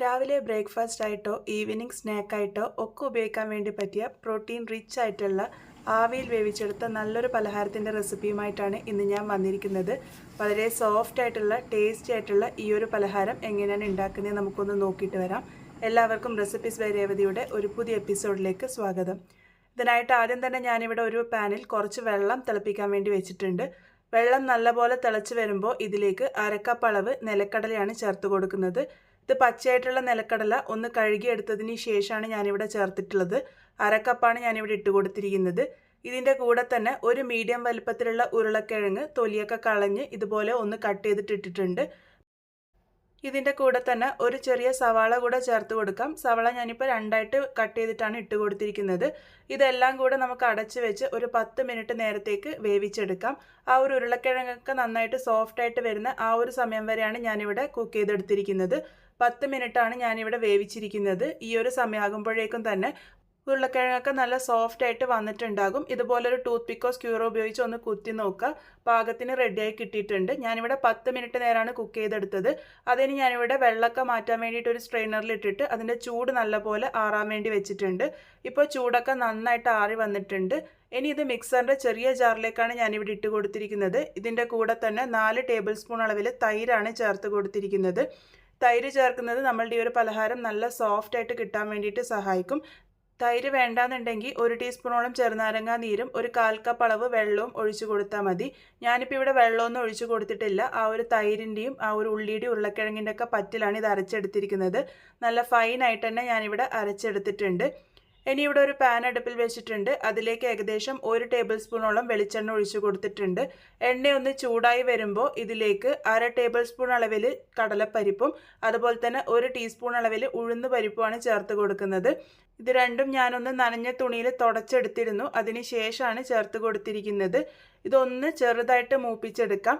രാവിലെ ബ്രേക്ക്ഫാസ്റ്റ് ആയിട്ടോ ഈവനിങ് സ്നാക്കായിട്ടോ ഒക്കെ ഉപയോഗിക്കാൻ വേണ്ടി പറ്റിയ പ്രോട്ടീൻ റിച്ച് ആയിട്ടുള്ള ആവിയിൽ വേവിച്ചെടുത്ത നല്ലൊരു പലഹാരത്തിൻ്റെ റെസിപ്പിയുമായിട്ടാണ് ഇന്ന് ഞാൻ വന്നിരിക്കുന്നത്. വളരെ സോഫ്റ്റ് ആയിട്ടുള്ള ടേസ്റ്റി ആയിട്ടുള്ള ഈ ഒരു പലഹാരം എങ്ങനെയാണ് ഉണ്ടാക്കുന്നത് നമുക്കൊന്ന് നോക്കിയിട്ട് വരാം. എല്ലാവർക്കും റെസിപ്പീസ് ബൈ രേവതിയുടെ ഒരു പുതിയ എപ്പിസോഡിലേക്ക് സ്വാഗതം. ഇതിനായിട്ട് ആദ്യം തന്നെ ഞാനിവിടെ ഒരു പാനിൽ കുറച്ച് വെള്ളം തിളപ്പിക്കാൻ വേണ്ടി വെച്ചിട്ടുണ്ട്. വെള്ളം നല്ലപോലെ തിളച്ച് വരുമ്പോൾ ഇതിലേക്ക് അരക്കപ്പ് അളവ് നിലക്കടലയാണ് ചേർത്ത് കൊടുക്കുന്നത്. ഇത് പച്ചയായിട്ടുള്ള നിലക്കടല ഒന്ന് കഴുകിയെടുത്തതിന് ശേഷമാണ് ഞാനിവിടെ ചേർത്തിട്ടുള്ളത്. അരക്കപ്പാണ് ഞാനിവിടെ ഇട്ട് കൊടുത്തിരിക്കുന്നത്. ഇതിൻ്റെ കൂടെ തന്നെ ഒരു മീഡിയം വലുപ്പത്തിലുള്ള ഉരുളക്കിഴങ്ങ് തൊലിയൊക്കെ കളഞ്ഞ് ഇതുപോലെ ഒന്ന് കട്ട് ചെയ്തിട്ടിട്ടുണ്ട്. ഇതിൻ്റെ കൂടെ തന്നെ ഒരു ചെറിയ സവാള കൂടെ ചേർത്ത് കൊടുക്കാം. സവാള ഞാനിപ്പോൾ രണ്ടായിട്ട് കട്ട് ചെയ്തിട്ടാണ് ഇട്ട് കൊടുത്തിരിക്കുന്നത്. ഇതെല്ലാം കൂടെ നമുക്ക് അടച്ച് വെച്ച് ഒരു 10 മിനിറ്റ് നേരത്തേക്ക് വേവിച്ചെടുക്കാം. ആ ഒരു ഉരുളക്കിഴങ്ങൊക്കെ നന്നായിട്ട് സോഫ്റ്റായിട്ട് വരുന്ന ആ ഒരു സമയം വരെയാണ് ഞാനിവിടെ കുക്ക് ചെയ്തെടുത്തിരിക്കുന്നത്. 10 മിനിറ്റാണ് ഞാനിവിടെ വേവിച്ചിരിക്കുന്നത്. ഈ ഒരു സമയമാകുമ്പോഴേക്കും തന്നെ ഉരുളക്കിഴങ്ങൊക്കെ നല്ല സോഫ്റ്റ് ആയിട്ട് വന്നിട്ടുണ്ടാകും. ഇതുപോലൊരു ടൂത്ത് പിക്കോ സ്ക്യൂറോ ഉപയോഗിച്ച് ഒന്ന് കുത്തി നോക്കുക. പാകത്തിന് റെഡിയായി കിട്ടിയിട്ടുണ്ട്. ഞാനിവിടെ 10 മിനിറ്റ് നേരമാണ് കുക്ക് ചെയ്തെടുത്തത്. അതിന് ഞാനിവിടെ വെള്ളമൊക്കെ മാറ്റാൻ വേണ്ടിയിട്ട് ഒരു സ്ട്രെയിനറിൽ ഇട്ടിട്ട് അതിൻ്റെ ചൂട് നല്ലപോലെ ആറാൻ വേണ്ടി വെച്ചിട്ടുണ്ട്. ഇപ്പോൾ ചൂടൊക്കെ നന്നായിട്ട് ആറി വന്നിട്ടുണ്ട്. ഇനി ഇത് മിക്സറിൻ്റെ ചെറിയ ജാറിലേക്കാണ് ഞാനിവിടെ ഇട്ട് കൊടുത്തിരിക്കുന്നത്. ഇതിൻ്റെ കൂടെ തന്നെ 4 ടേബിൾ സ്പൂൺ അളവിൽ തൈരാണ് ചേർത്ത് കൊടുത്തിരിക്കുന്നത്. തൈര് ചേർക്കുന്നത് നമ്മളുടെ ഈ ഒരു പലഹാരം നല്ല സോഫ്റ്റ് ആയിട്ട് കിട്ടാൻ വേണ്ടിയിട്ട് സഹായിക്കും. തൈര് വേണ്ടാന്നുണ്ടെങ്കിൽ 1 ടീസ്പൂണോളം ചെറുനാരങ്ങ നീരും ഒരു 1/4 കപ്പ് അളവ് വെള്ളവും ഒഴിച്ചു കൊടുത്താൽ മതി. ഞാനിപ്പോൾ ഇവിടെ വെള്ളമൊന്നും ഒഴിച്ചു കൊടുത്തിട്ടില്ല. ആ ഒരു തൈരിൻ്റെയും ആ ഒരു ഉള്ളിയുടെയും ഉരുളക്കിഴങ്ങിൻ്റെ ഒക്കെ പറ്റിലാണ് ഇത് അരച്ചെടുത്തിരിക്കുന്നത്. നല്ല ഫൈനായിട്ട് തന്നെ ഞാനിവിടെ അരച്ചെടുത്തിട്ടുണ്ട്. ഇനി ഇവിടെ ഒരു പാൻ അടുപ്പിൽ വെച്ചിട്ടുണ്ട്. അതിലേക്ക് ഏകദേശം 1 ടേബിൾ സ്പൂണോളം വെളിച്ചെണ്ണ ഒഴിച്ചു കൊടുത്തിട്ടുണ്ട്. എണ്ണയൊന്ന് ചൂടായി വരുമ്പോൾ ഇതിലേക്ക് 1/2 ടേബിൾ സ്പൂൺ അളവിൽ കടലപ്പരിപ്പും അതുപോലെ തന്നെ 1 ടീസ്പൂൺ അളവിൽ ഉഴുന്ന് പരിപ്പുമാണ് ചേർത്ത് കൊടുക്കുന്നത്. ഇത് രണ്ടും ഞാനൊന്ന് നനഞ്ഞ തുണിയിൽ തുടച്ചെടുത്തിരുന്നു. അതിന് ശേഷമാണ് ചേർത്ത് കൊടുത്തിരിക്കുന്നത്. ഇതൊന്ന് ചെറുതായിട്ട് മൂപ്പിച്ചെടുക്കാം.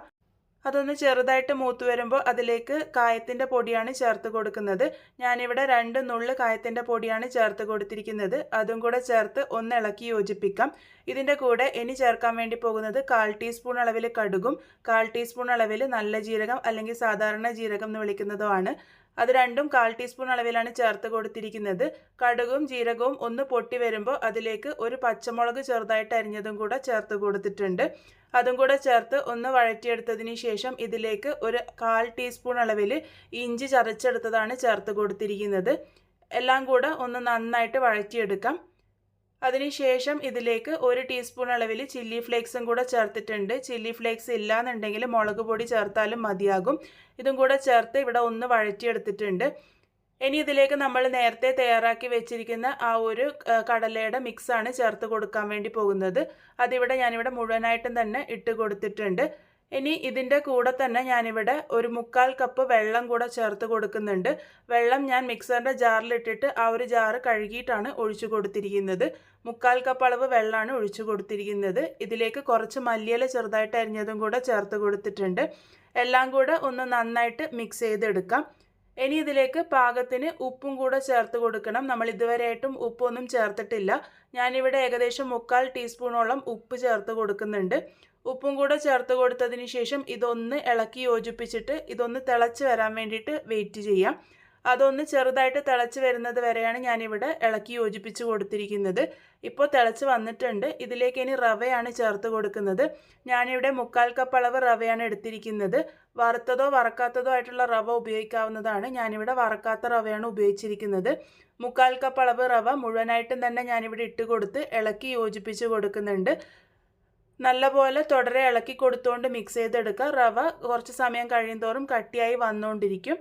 അതൊന്ന് ചെറുതായിട്ട് മൂത്ത് വരുമ്പോൾ അതിലേക്ക് കായത്തിൻ്റെ പൊടിയാണ് ചേർത്ത് കൊടുക്കുന്നത്. ഞാനിവിടെ 2 നുള്ള് കായത്തിൻ്റെ പൊടിയാണ് ചേർത്ത് കൊടുത്തിരിക്കുന്നത്. അതും കൂടെ ചേർത്ത് ഒന്ന് ഇളക്കി യോജിപ്പിക്കാം. ഇതിൻ്റെ കൂടെ ഇനി ചേർക്കാൻ വേണ്ടി പോകുന്നത് 1/4 ടീസ്പൂൺ അളവിൽ കടുകും 1/4 ടീസ്പൂൺ അളവിൽ നല്ല ജീരകം അല്ലെങ്കിൽ സാധാരണ ജീരകം എന്ന് വിളിക്കുന്നതുമാണ്. അത് രണ്ടും 1/4 ടീസ്പൂൺ അളവിലാണ് ചേർത്ത് കൊടുത്തിരിക്കുന്നത്. കടുകും ജീരകവും ഒന്ന് പൊട്ടി വരുമ്പോൾ അതിലേക്ക് ഒരു പച്ചമുളക് ചെറുതായിട്ട് അരിഞ്ഞതും കൂടെ ചേർത്ത് കൊടുത്തിട്ടുണ്ട്. അതും കൂടെ ചേർത്ത് ഒന്ന് വഴറ്റിയെടുത്തതിന് ശേഷം ഇതിലേക്ക് ഒരു 1/4 ടീസ്പൂൺ അളവിൽ ഇഞ്ചി ചതച്ചെടുത്തതാണ് ചേർത്ത് കൊടുത്തിരിക്കുന്നത്. എല്ലാം കൂടെ ഒന്ന് നന്നായിട്ട് വഴറ്റിയെടുക്കാം. അതിനുശേഷം ഇതിലേക്ക് 1 ടീസ്പൂൺ അളവിൽ ചില്ലി ഫ്ലേക്സും കൂടെ ചേർത്തിട്ടുണ്ട്. ചില്ലി ഫ്ലേക്സ് ഇല്ലാന്നുണ്ടെങ്കിൽ മുളക് പൊടി ചേർത്താലും മതിയാകും. ഇതും കൂടെ ചേർത്ത് ഇവിടെ ഒന്ന് വഴറ്റിയെടുത്തിട്ടുണ്ട്. ഇനി ഇതിലേക്ക് നമ്മൾ നേരത്തെ തയ്യാറാക്കി വെച്ചിരിക്കുന്ന ആ ഒരു കടലയുടെ മിക്സാണ് ചേർത്ത് കൊടുക്കാൻ വേണ്ടി പോകുന്നത്. അതിവിടെ ഞാനിവിടെ മുഴുവനായിട്ടും തന്നെ ഇട്ട് കൊടുത്തിട്ടുണ്ട്. ഇനി ഇതിൻ്റെ കൂടെ തന്നെ ഞാനിവിടെ ഒരു 1/4 കപ്പ് വെള്ളം കൂടെ ചേർത്ത് കൊടുക്കുന്നുണ്ട്. വെള്ളം ഞാൻ മിക്സറിൻ്റെ ജാറിലിട്ടിട്ട് ആ ഒരു ജാറ് കഴുകിയിട്ടാണ് ഒഴിച്ചു കൊടുത്തിരിക്കുന്നത്. 1/4 കപ്പ് അളവ് വെള്ളമാണ് ഒഴിച്ചു കൊടുത്തിരിക്കുന്നത്. ഇതിലേക്ക് കുറച്ച് മല്ലിയില ചെറുതായിട്ട് അരിഞ്ഞതും കൂടെ ചേർത്ത് കൊടുത്തിട്ടുണ്ട്. എല്ലാം കൂടെ ഒന്ന് നന്നായിട്ട് മിക്സ് ചെയ്തെടുക്കാം. ഇനി ഇതിലേക്ക് പാകത്തിന് ഉപ്പും കൂടെ ചേർത്ത് കൊടുക്കണം. നമ്മൾ ഇതുവരെയായിട്ടും ഉപ്പൊന്നും ചേർത്തിട്ടില്ല. ഞാനിവിടെ ഏകദേശം 1/4 ടീസ്പൂണോളം ഉപ്പ് ചേർത്ത് കൊടുക്കുന്നുണ്ട്. ഉപ്പും കൂടെ ചേർത്ത് കൊടുത്തതിന് ശേഷം ഇതൊന്ന് ഇളക്കി യോജിപ്പിച്ചിട്ട് ഇതൊന്ന് തിളച്ച് വരാൻ വേണ്ടിയിട്ട് വെയിറ്റ് ചെയ്യാം. അതൊന്ന് ചെറുതായിട്ട് തിളച്ച് വരുന്നത് വരെയാണ് ഞാനിവിടെ ഇളക്കി യോജിപ്പിച്ച് കൊടുത്തിരിക്കുന്നത്. ഇപ്പോൾ തിളച്ച് വന്നിട്ടുണ്ട്. ഇതിലേക്ക് ഇനി റവയാണ് ചേർത്ത് കൊടുക്കുന്നത്. ഞാനിവിടെ 1/4 കപ്പ് അളവ് റവയാണ് എടുത്തിരിക്കുന്നത്. വറുത്തതോ വറക്കാത്തതോ ആയിട്ടുള്ള റവ ഉപയോഗിക്കാവുന്നതാണ്. ഞാനിവിടെ വറക്കാത്ത റവയാണ് ഉപയോഗിച്ചിരിക്കുന്നത്. 1/4 കപ്പ് അളവ് റവ മുഴുവനായിട്ടും തന്നെ ഞാനിവിടെ ഇട്ട് കൊടുത്ത് ഇളക്കി യോജിപ്പിച്ച് കൊടുക്കുന്നുണ്ട്. നല്ലപോലെ തുടരെ ഇളക്കി കൊടുത്തുകൊണ്ട് മിക്സ് ചെയ്തെടുക്കുക. റവ കുറച്ച് സമയം കഴിയുന്തോറും കട്ടിയായി വന്നുകൊണ്ടിരിക്കും.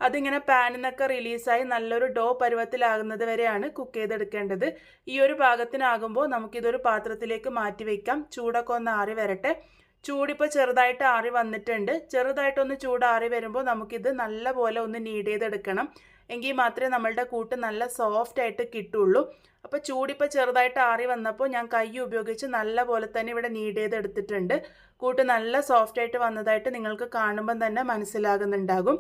അതിങ്ങനെ പാനിൽ നിന്നൊക്കെ റിലീസായി നല്ലൊരു ഡോ പരുവത്തിലാകുന്നത് വരെയാണ് കുക്ക് ചെയ്തെടുക്കേണ്ടത്. ഈ ഒരു പാകത്തിനാകുമ്പോൾ നമുക്കിതൊരു പാത്രത്തിലേക്ക് മാറ്റി വയ്ക്കാം. ചൂടൊക്കെ ഒന്ന് ആറി വരട്ടെ. ചൂടിപ്പോൾ ചെറുതായിട്ട് ആറി വന്നിട്ടുണ്ട്. ചെറുതായിട്ടൊന്ന് ചൂടാറി വരുമ്പോൾ നമുക്കിത് നല്ലപോലെ ഒന്ന് നീഡ് ചെയ്തെടുക്കണം. എങ്കിൽ മാത്രമേ നമ്മളുടെ കൂട്ട് നല്ല സോഫ്റ്റ് ആയിട്ട് കിട്ടുള്ളൂ. അപ്പോൾ ചൂടിപ്പോൾ ചെറുതായിട്ട് ആറി വന്നപ്പോൾ ഞാൻ കൈ ഉപയോഗിച്ച് നല്ല പോലെ തന്നെ ഇവിടെ നീഡ് ചെയ്തെടുത്തിട്ടുണ്ട്. കൂട്ട് നല്ല സോഫ്റ്റ് ആയിട്ട് വന്നതായിട്ട് നിങ്ങൾക്ക് കാണുമ്പം തന്നെ മനസ്സിലാകുന്നുണ്ടാകും.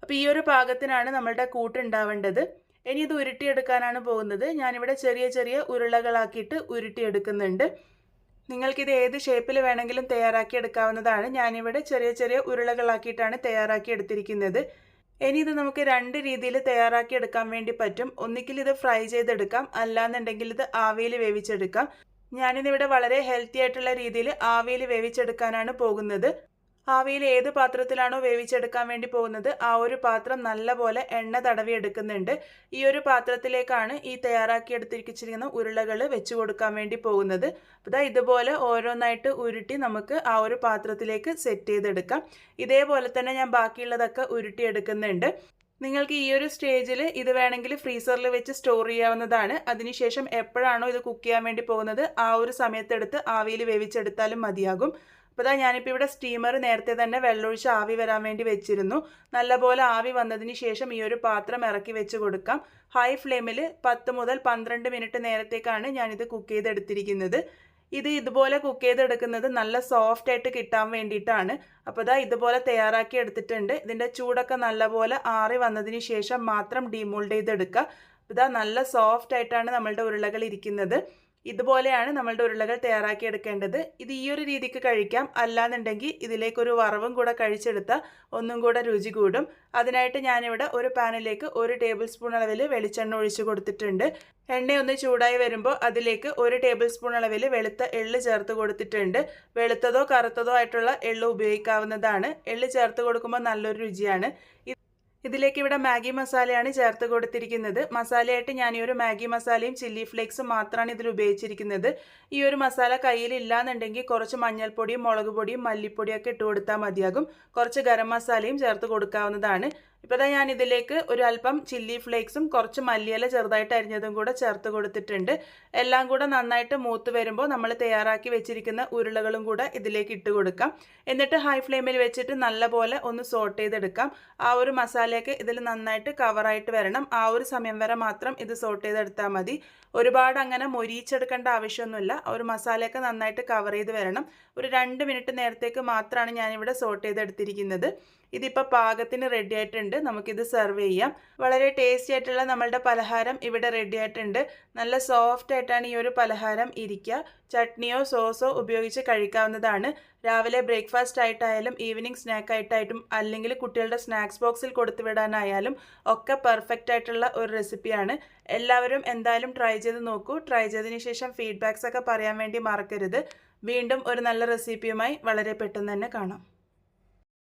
അപ്പോൾ ഈ ഒരു പാകത്തിനാണ് നമ്മളുടെ കൂട്ട് ഉണ്ടാവേണ്ടത്. ഇനി ഇത് ഉരുട്ടിയെടുക്കാനാണ് പോകുന്നത്. ഞാനിവിടെ ചെറിയ ചെറിയ ഉരുളകളാക്കിയിട്ട് ഉരുട്ടിയെടുക്കുന്നുണ്ട്. നിങ്ങൾക്കിത് ഏത് ഷേപ്പിൽ വേണമെങ്കിലും തയ്യാറാക്കി എടുക്കാവുന്നതാണ്. ഞാനിവിടെ ചെറിയ ചെറിയ ഉരുളകളാക്കിയിട്ടാണ് തയ്യാറാക്കി എടുത്തിരിക്കുന്നത്. ഇനി ഇത് നമുക്ക് രണ്ട് രീതിയിൽ തയ്യാറാക്കി എടുക്കാൻ വേണ്ടി പറ്റും. ഒന്നുകിൽ ഇത് ഫ്രൈ ചെയ്തെടുക്കാം, അല്ലാന്നുണ്ടെങ്കിൽ ഇത് ആവിയിൽ വേവിച്ചെടുക്കാം. ഞാനിന്നിവിടെ വളരെ ഹെൽത്തി ആയിട്ടുള്ള രീതിയിൽ ആവിയിൽ വേവിച്ചെടുക്കാനാണ് പോകുന്നത്. ആവിയിൽ ഏത് പാത്രത്തിലാണോ വേവിച്ചെടുക്കാൻ വേണ്ടി പോകുന്നത് ആ ഒരു പാത്രം നല്ലപോലെ എണ്ണ തടവി എടുക്കുന്നുണ്ട്. ഈ ഒരു പാത്രത്തിലേക്കാണ് ഈ തയ്യാറാക്കി എടുത്തിരിക്കുന്ന ഉരുളകൾ വെച്ച് കൊടുക്കാൻ വേണ്ടി പോകുന്നത്. അപ്പോൾ ഇതുപോലെ ഓരോന്നായിട്ട് ഉരുട്ടി നമുക്ക് ആ ഒരു പാത്രത്തിലേക്ക് സെറ്റ് ചെയ്തെടുക്കാം. ഇതേപോലെ തന്നെ ഞാൻ ബാക്കിയുള്ളതൊക്കെ ഉരുട്ടിയെടുക്കുന്നുണ്ട്. നിങ്ങൾക്ക് ഈ ഒരു സ്റ്റേജിൽ ഇത് വേണമെങ്കിൽ ഫ്രീസറിൽ വെച്ച് സ്റ്റോർ ചെയ്യാവുന്നതാണ്. അതിനുശേഷം എപ്പോഴാണോ ഇത് കുക്ക് ചെയ്യാൻ വേണ്ടി പോകുന്നത് ആ ഒരു സമയത്തെടുത്ത് ആവിയിൽ വേവിച്ചെടുത്താലും മതിയാകും. അപ്പോൾ ഞാനിപ്പോൾ ഇവിടെ സ്റ്റീമർ നേരത്തെ തന്നെ വെള്ളമൊഴിച്ച് ആവി വരാൻ വേണ്ടി വെച്ചിരുന്നു. നല്ലപോലെ ആവി വന്നതിന് ശേഷം ഈ ഒരു പാത്രം ഇറക്കി വെച്ച് കൊടുക്കാം. ഹൈ ഫ്ലെയിമിൽ 10 മുതൽ 12 മിനിറ്റ് നേരത്തേക്കാണ് ഞാനിത് കുക്ക് ചെയ്തെടുത്തിരിക്കുന്നത്. ഇത് ഇതുപോലെ കുക്ക് ചെയ്തെടുക്കുന്നത് നല്ല സോഫ്റ്റ് ആയിട്ട് കിട്ടാൻ വേണ്ടിയിട്ടാണ്. അപ്പോൾ ഇതുപോലെ തയ്യാറാക്കി എടുത്തിട്ടുണ്ട്. ഇതിൻ്റെ ചൂടൊക്കെ നല്ലപോലെ ആറി വന്നതിന് ശേഷം മാത്രം ഡീമോൾഡ് ചെയ്തെടുക്കുക. അപ്പോൾ നല്ല സോഫ്റ്റ് ആയിട്ടാണ് നമ്മളുടെ ഉരുളകൾ ഇരിക്കുന്നത്. ഇതുപോലെയാണ് നമ്മളുടെ ഉരുളകൾ തയ്യാറാക്കി എടുക്കേണ്ടത്. ഇത് ഈ ഒരു രീതിക്ക് കഴിക്കാം, അല്ലാന്നുണ്ടെങ്കിൽ ഇതിലേക്കൊരു വറവും കൂടെ കഴിച്ചെടുത്താൽ ഒന്നും കൂടെ രുചി കൂടും. അതിനായിട്ട് ഞാനിവിടെ ഒരു പാനിലേക്ക് 1 ടേബിൾ സ്പൂൺ അളവിൽ വെളിച്ചെണ്ണ ഒഴിച്ച് കൊടുത്തിട്ടുണ്ട്. എണ്ണയൊന്ന് ചൂടായി വരുമ്പോൾ അതിലേക്ക് 1 ടേബിൾ സ്പൂൺ അളവിൽ വെളുത്ത എള്ള് ചേർത്ത് കൊടുത്തിട്ടുണ്ട്. വെളുത്തതോ കറുത്തതോ ആയിട്ടുള്ള എള്ള് ഉപയോഗിക്കാവുന്നതാണ്. എള്ള് ചേർത്ത് കൊടുക്കുമ്പോൾ നല്ലൊരു രുചിയാണ്. ഇതിലേക്ക് ഇവിടെ മാഗി മസാലയാണ് ചേർത്ത് കൊടുത്തിരിക്കുന്നത്. മസാലയായിട്ട് ഞാൻ ഈ ഒരു മാഗി മസാലയും ചില്ലി ഫ്ലേക്സും മാത്രമാണ് ഇതിൽ ഉപയോഗിച്ചിരിക്കുന്നത്. ഈ ഒരു മസാല കയ്യിലില്ലാന്നുണ്ടെങ്കിൽ കുറച്ച് മഞ്ഞൾപ്പൊടിയും മുളക് പൊടിയും മല്ലിപ്പൊടിയൊക്കെ ഇട്ട് കൊടുത്താൽ മതിയാകും. കുറച്ച് ഗരം മസാലയും ചേർത്ത് കൊടുക്കാവുന്നതാണ്. ഇപ്പോൾ ഞാൻ ഇതിലേക്ക് ഒരു അല്പം ചില്ലി ഫ്ലേക്സും കുറച്ച് മല്ലിയില ചെറുതായിട്ട് അരിഞ്ഞതും കൂടെ ചേർത്ത് കൊടുത്തിട്ടുണ്ട്. എല്ലാം കൂടെ നന്നായിട്ട് മൂത്ത് വരുമ്പോൾ നമ്മൾ തയ്യാറാക്കി വെച്ചിരിക്കുന്ന ഉരുളകളും കൂടെ ഇതിലേക്ക് ഇട്ട് കൊടുക്കാം. എന്നിട്ട് ഹൈ ഫ്ലെയിമിൽ വെച്ചിട്ട് നല്ലപോലെ ഒന്ന് സോട്ട് ചെയ്തെടുക്കാം. ആ ഒരു മസാലയൊക്കെ ഇതിൽ നന്നായിട്ട് കവറായിട്ട് വരണം. ആ ഒരു സമയം വരെ മാത്രം ഇത് സോട്ട് ചെയ്തെടുത്താൽ മതി. ഒരുപാട് അങ്ങനെ മൊരിയിച്ചെടുക്കേണ്ട ആവശ്യമൊന്നുമില്ല. ഒരു മസാലയൊക്കെ നന്നായിട്ട് കവർ ചെയ്ത് വരണം. ഒരു 2 മിനിറ്റ് നേരത്തേക്ക് മാത്രമാണ് ഞാനിവിടെ സോട്ട് ചെയ്തെടുത്തിരിക്കുന്നത്. ഇതിപ്പോൾ പാകത്തിന് റെഡി ആയിട്ടുണ്ട്. നമുക്കിത് സെർവ് ചെയ്യാം. വളരെ ടേസ്റ്റി ആയിട്ടുള്ള നമ്മളുടെ പലഹാരം ഇവിടെ റെഡി ആയിട്ടുണ്ട്. നല്ല സോഫ്റ്റ് ആയിട്ടാണ് ഈ ഒരു പലഹാരം ഇരിക്കുക. ചട്നിയോ സോസോ ഉപയോഗിച്ച് കഴിക്കാവുന്നതാണ്. രാവിലെ ബ്രേക്ക്ഫാസ്റ്റ് ആയിട്ടായാലും ഈവനിങ് സ്നാക്ക് ആയിട്ടായിട്ടും അല്ലെങ്കിൽ കുട്ടികളുടെ സ്നാക്സ് ബോക്സിൽ കൊടുത്തു വിടാനായാലും ഒക്കെ പെർഫെക്റ്റ് ആയിട്ടുള്ള ഒരു റെസിപ്പിയാണ്. എല്ലാവരും എന്തായാലും ട്രൈ ചെയ്ത് നോക്കൂ. ട്രൈ ചെയ്തതിന് ശേഷം ഫീഡ്ബാക്സ് ഒക്കെ പറയാൻ വേണ്ടി മറക്കരുത്. വീണ്ടും ഒരു നല്ല റെസിപ്പിയുമായി വളരെ പെട്ടെന്ന് തന്നെ കാണാം.